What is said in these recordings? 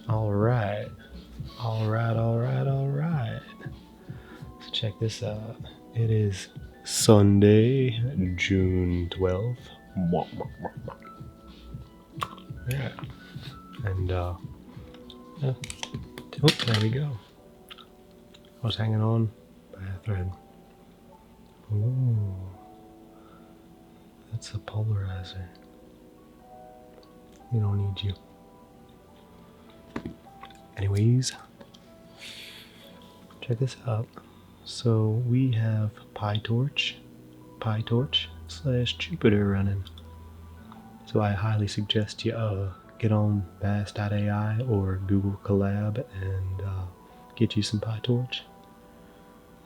Alright. Alright. So check this out. It is Sunday, June 12th. Yeah. And, yeah. Oh, there we go. I was hanging on by a thread. Ooh. That's a polarizer. We don't need you. Anyways, check this out. So we have PyTorch / Jupyter running. So I highly suggest you get on vast.ai or Google Collab and get you some PyTorch.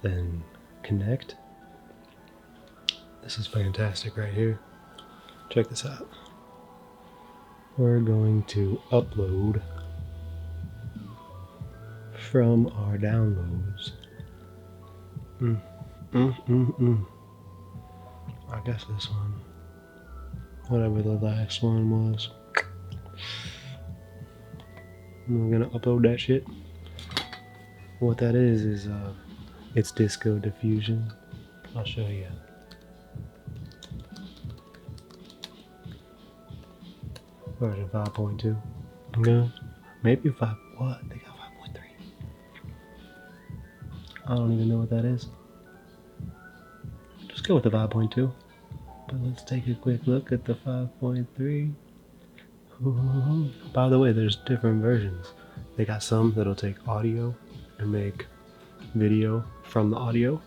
Then connect. This is fantastic right here. Check this out. We're going to upload from our downloads. I guess this one. Whatever the last one was. I'm gonna upload that shit. What that is it's Disco Diffusion. I'll show you. Version 5.2. No, maybe 5. What? They got 5.3. I don't even know what that is. Just go with the 5.2. But let's take a quick look at the 5.3. By the way, there's different versions. They got some that'll take audio and make video from the audio.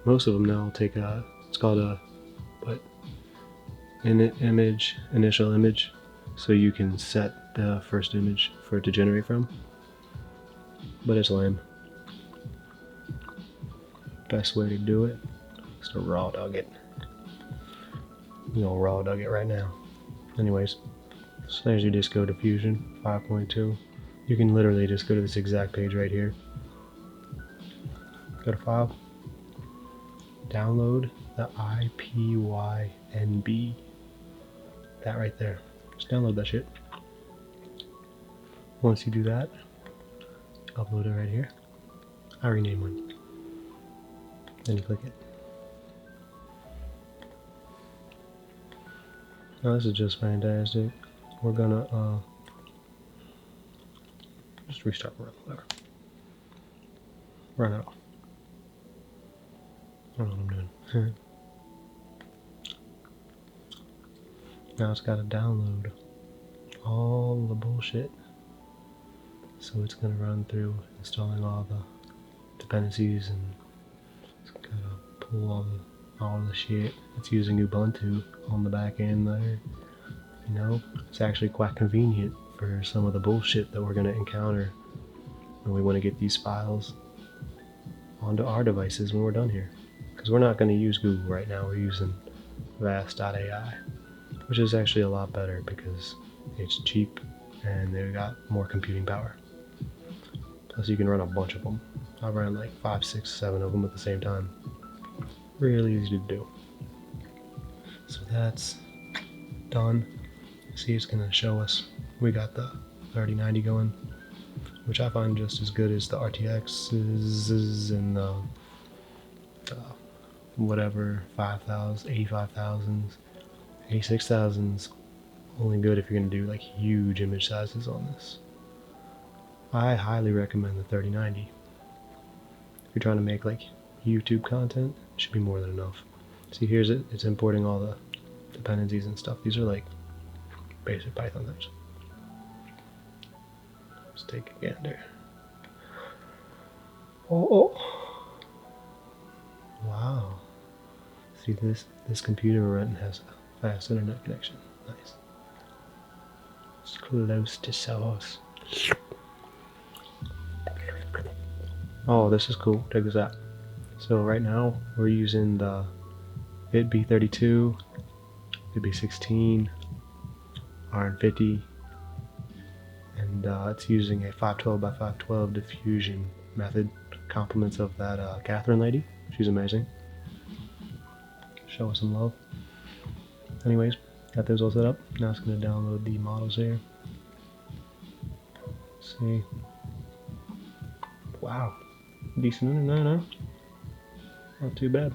Most of them now take it's called a initial image, so you can set the first image for it to generate from. But it's lame. Best way to do it is to raw dog it. You know, raw dog it right now. Anyways, so there's your Disco Diffusion 5.2. You can literally just go to this exact page right here. Go to File, download the IPYNB. That right there. Just download that shit. Once you do that, upload it right here. I rename one. Then you click it. Now this is just fantastic. We're gonna just restart run, whatever. Run it off. I don't know what I'm doing. Now it's gotta download all the bullshit. So it's gonna run through installing all the dependencies, and it's gonna pull all the shit. It's using Ubuntu on the back end there. You know, it's actually quite convenient for some of the bullshit that we're gonna encounter when we want to get these files onto our devices when we're done here. Because we're not going to use Google right now, we're using vast.ai, which is actually a lot better because it's cheap and they've got more computing power. Plus you can run a bunch of them. I've run like 5, 6, 7 of them at the same time. Really easy to do. So that's done. See, it's going to show us we got the 3090 going, which I find just as good as the RTXs and the whatever 5000s, 85000s, 86000s. Only good if you're going to do like huge image sizes on this. I highly recommend the 3090. If you're trying to make like YouTube content, it should be more than enough. See, here's it. It's importing all the dependencies and stuff. These are like basic Python things. Let's take a gander. Oh. Wow. See, this computer we're running has a fast internet connection. Nice. It's close to source. Oh, this is cool. Check this out. So right now we're using the VitB32, VitB16, RN50, and it's using a 512 by 512 diffusion method. Compliments of that Catherine lady. She's amazing. Show us some love. Anyways, got those all set up. Now it's going to download the models here. See. Wow. Decent. No. Not too bad.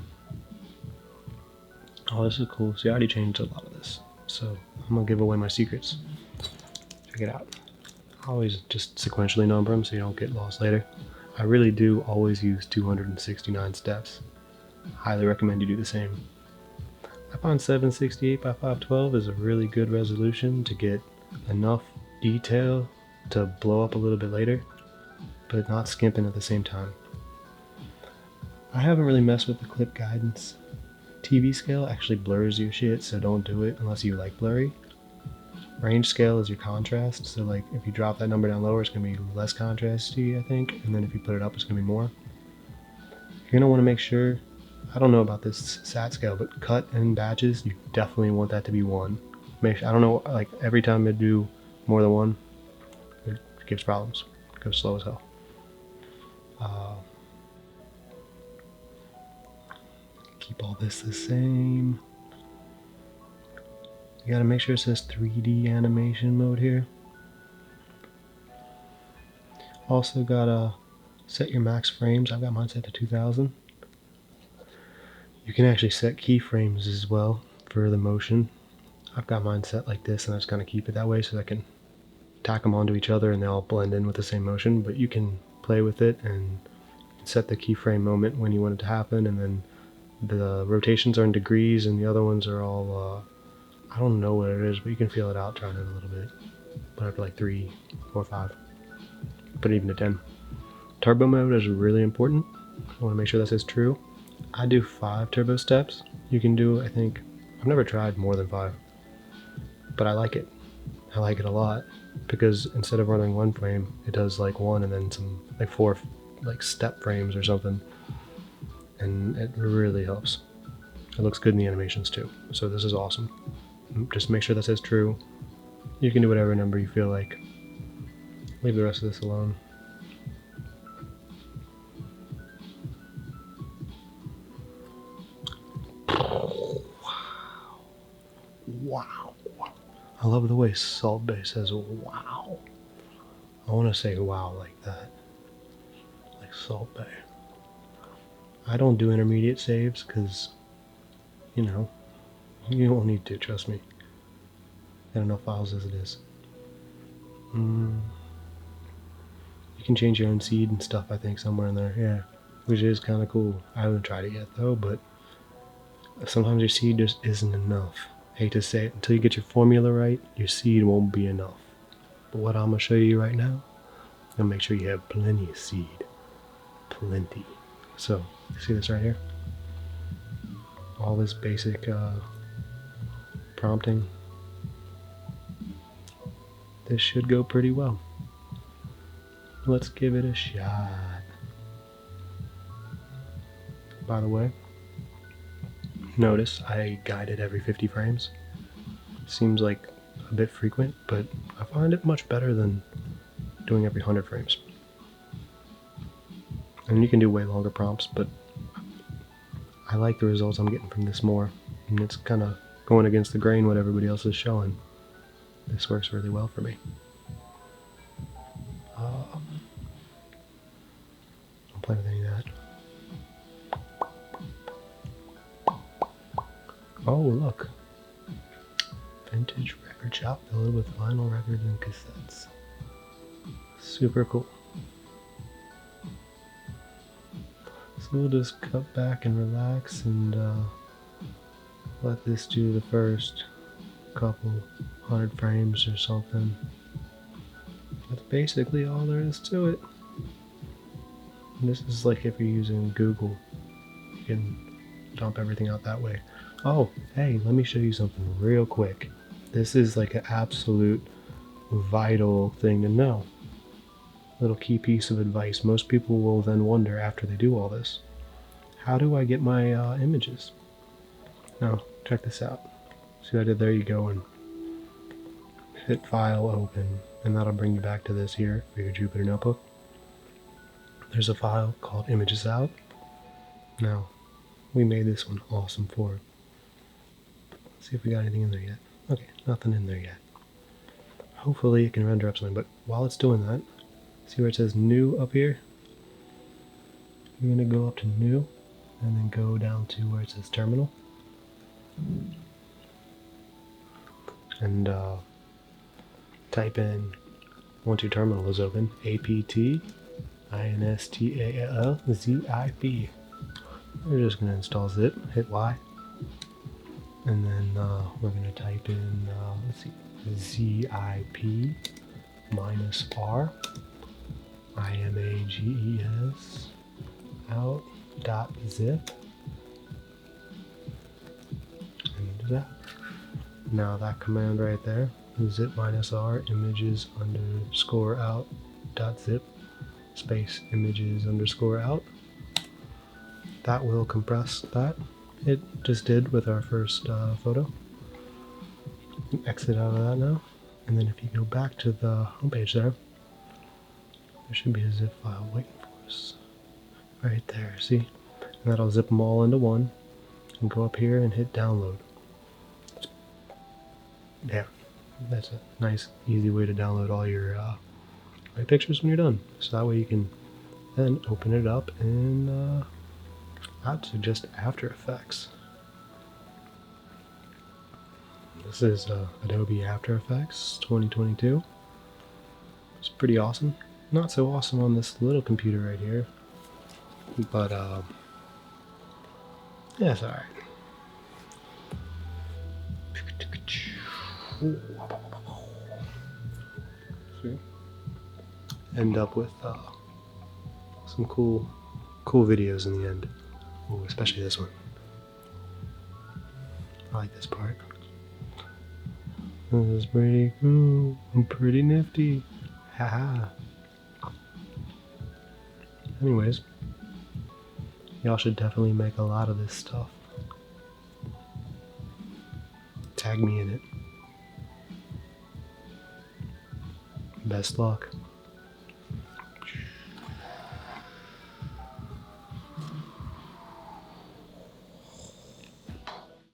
Oh, this is cool. See, I already changed a lot of this. So I'm gonna give away my secrets. Check it out. Always just sequentially number them so you don't get lost later. I really do always use 269 steps. Highly recommend you do the same. I find 768 by 512 is a really good resolution to get enough detail to blow up a little bit later, but not skimping at the same time. I haven't really messed with the clip guidance. TV scale actually blurs your shit, so don't do it unless you like blurry. Range scale is your contrast, so like if you drop that number down lower, it's gonna be less contrasty, I think, and then if you put it up, it's gonna be more. You're gonna want to make sure, I don't know about this sat scale, but cut and batches, you definitely want that to be 1. Make sure, I don't know, like every time I do more than 1, it gives problems. It goes slow as hell. Keep all this the same. You gotta make sure it says 3D animation mode here. Also gotta set your max frames. I've got mine set to 2000. You can actually set keyframes as well for the motion. I've got mine set like this, and I just kind of keep it that way so I can tack them onto each other and they all blend in with the same motion. But you can play with it and set the keyframe moment when you want it to happen, and then the rotations are in degrees and the other ones are all I don't know what it is, but you can feel it out trying it a little bit. Put up to like 3, 4, 5. Put it even to 10. Turbo mode is really important. I want to make sure that says true. I do 5 turbo steps. You can do, I think, I've never tried more than 5, but I like it. I like it a lot because instead of running 1 frame, it does like 1 and then some like 4 like step frames or something, and it really helps. It looks good in the animations too, so this is awesome. Just make sure that says true. You can do whatever number you feel like. Leave the rest of this alone. Wow. I love the way Salt Bay says wow. I want to say wow like that. Like Salt Bay. I don't do intermediate saves because, you know, you don't need to, trust me. Got enough files as it is. You can change your own seed and stuff, I think, somewhere in there, yeah. Which is kind of cool. I haven't tried it yet though, but sometimes your seed just isn't enough. Hate to say it, until you get your formula right, your seed won't be enough. But what I'm gonna show you right now, I'm gonna make sure you have plenty of seed. Plenty. So, see this right here? All this basic prompting. This should go pretty well. Let's give it a shot. By the way, notice I guide it every 50 frames. Seems like a bit frequent, but I find it much better than doing every 100 frames. And you can do way longer prompts, but I like the results I'm getting from this more. And it's kind of going against the grain what everybody else is showing. This works really well for me. Don't play with any of that. Oh, look. Vintage record shop filled with vinyl records and cassettes. Super cool. So we'll just cut back and relax and let this do the first couple 100 frames or something. That's basically all there is to it. And this is like if you're using Google, you can dump everything out that way. Oh, hey, let me show you something real quick. This is like an absolute vital thing to know. Little key piece of advice. Most people will then wonder after they do all this, how do I get my images? Now, check this out. See what I did there? You go and hit File, Open, and that'll bring you back to this here for your Jupyter Notebook. There's a file called Images Out. Now, we made this one awesome for it. Let's see if we got anything in there yet. Okay, nothing in there yet. Hopefully it can render up something, but while it's doing that, See where it says new up here? You're going to go up to new and then go down to where it says terminal. And type in, once your terminal is open, apt instalzip. We're just going to install zip, hit Y. And then we're going to type in, let's see, zip -r images out.zip. And do that. Now that command right there, zip -r images underscore out dot zip space images underscore out. That will compress that. It just did with our first photo. Exit out of that now. And then if you go back to the homepage there should be a zip file waiting for us. Right there, see? And that'll zip them all into one. And go up here and hit download. Yeah, that's a nice, easy way to download all your pictures when you're done. So that way you can then open it up in I'd suggest After Effects. This is Adobe After Effects 2022. It's pretty awesome. Not so awesome on this little computer right here, but yeah, it's alright. See? End up with some cool videos in the end. Ooh, especially this one. I like this part. This is pretty cool. Pretty nifty. Haha. Anyways, y'all should definitely make a lot of this stuff. Tag me in it. Best luck.